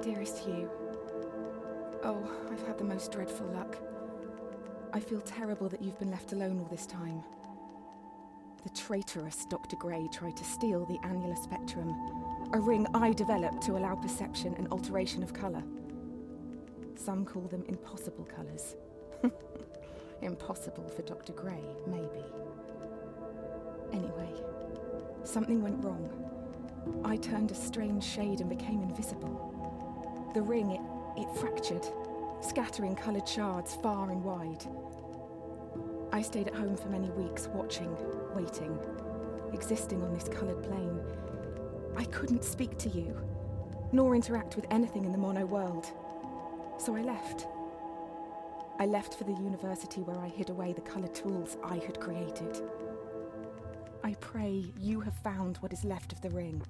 Dearest Hugh, oh, I've had the most dreadful luck. I feel terrible that you've been left alone all this time. The traitorous Dr. Gray tried to steal the annular spectrum, a ring I developed to allow perception and alteration of colour. Some call them impossible colours. Impossible for Dr. Gray, maybe. Anyway, something went wrong. I turned a strange shade and became invisible. The ring, it fractured, scattering coloured shards far and wide. I stayed at home for many weeks, watching, waiting, existing on this coloured plane. I couldn't speak to you, nor interact with anything in the mono world. So I left. I left for the university where I hid away the coloured tools I had created. I pray you have found what is left of the ring.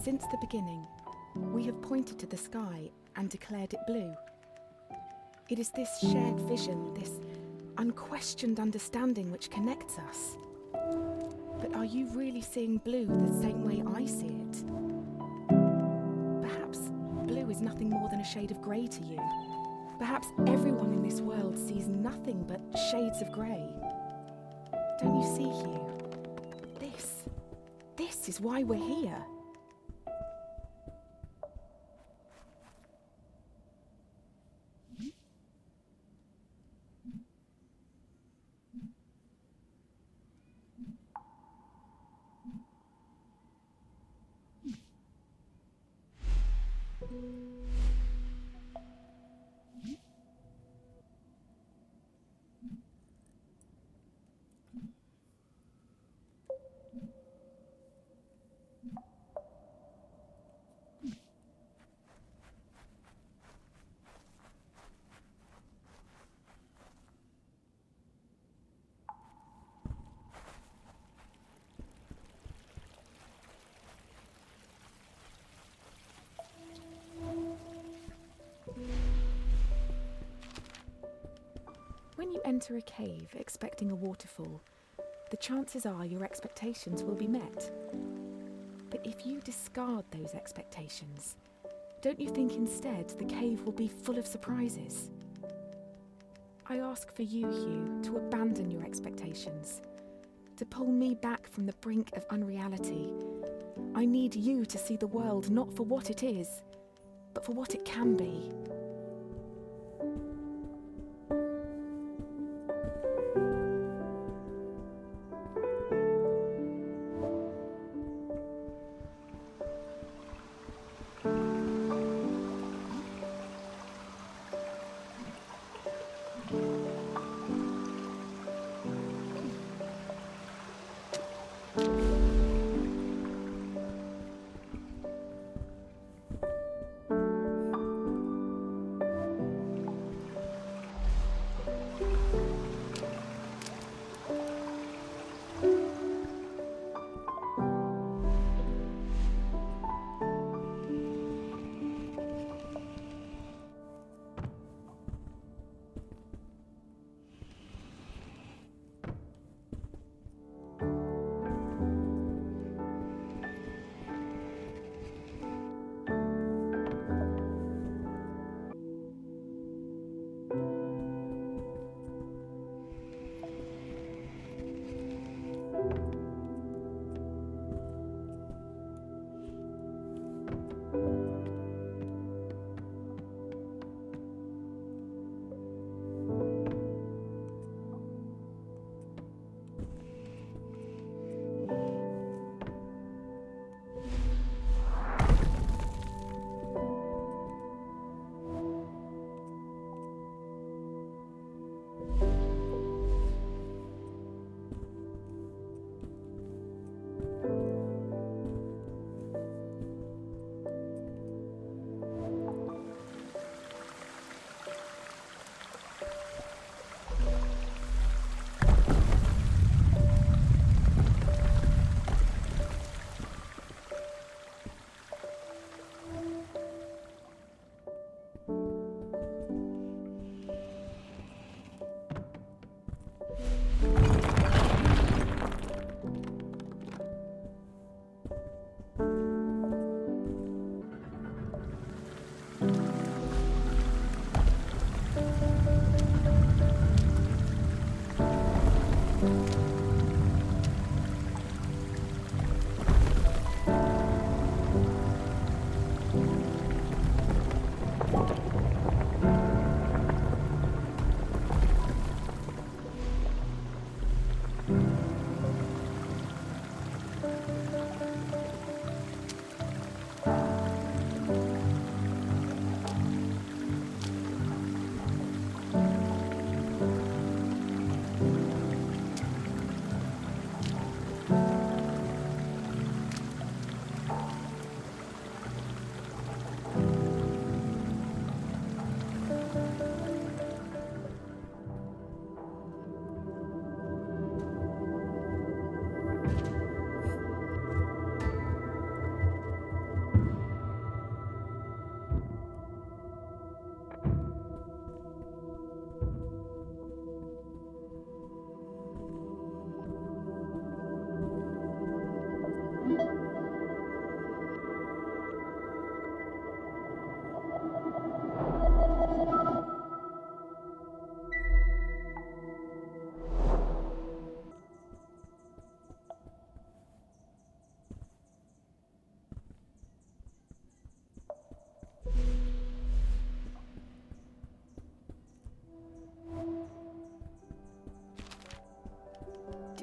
Since the beginning, we have pointed to the sky and declared it blue. It is this shared vision, this unquestioned understanding which connects us. But are you really seeing blue the same way I see it? Perhaps blue is nothing more than a shade of grey to you. Perhaps everyone in this world sees nothing but shades of grey. Don't you see, Hugh? This is why we're here. When you enter a cave expecting a waterfall, the chances are your expectations will be met. But if you discard those expectations, don't you think instead the cave will be full of surprises? I ask for you, Hugh, to abandon your expectations, to pull me back from the brink of unreality. I need you to see the world not for what it is, but for what it can be.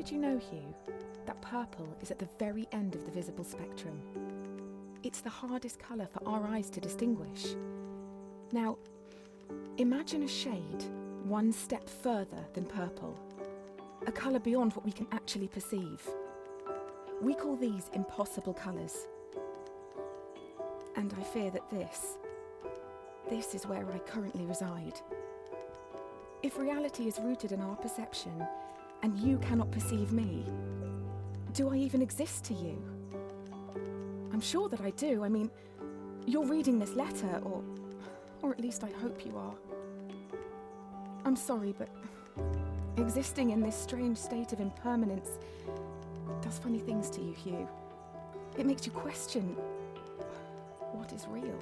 Did you know, Hugh, that purple is at the very end of the visible spectrum? It's the hardest colour for our eyes to distinguish. Now, imagine a shade one step further than purple, a colour beyond what we can actually perceive. We call these impossible colours. And I fear that this is where I currently reside. If reality is rooted in our perception, and you cannot perceive me, do I even exist to you? I'm sure that I do. I mean, you're reading this letter, or at least I hope you are. I'm sorry, but existing in this strange state of impermanence does funny things to you, Hugh. It makes you question what is real.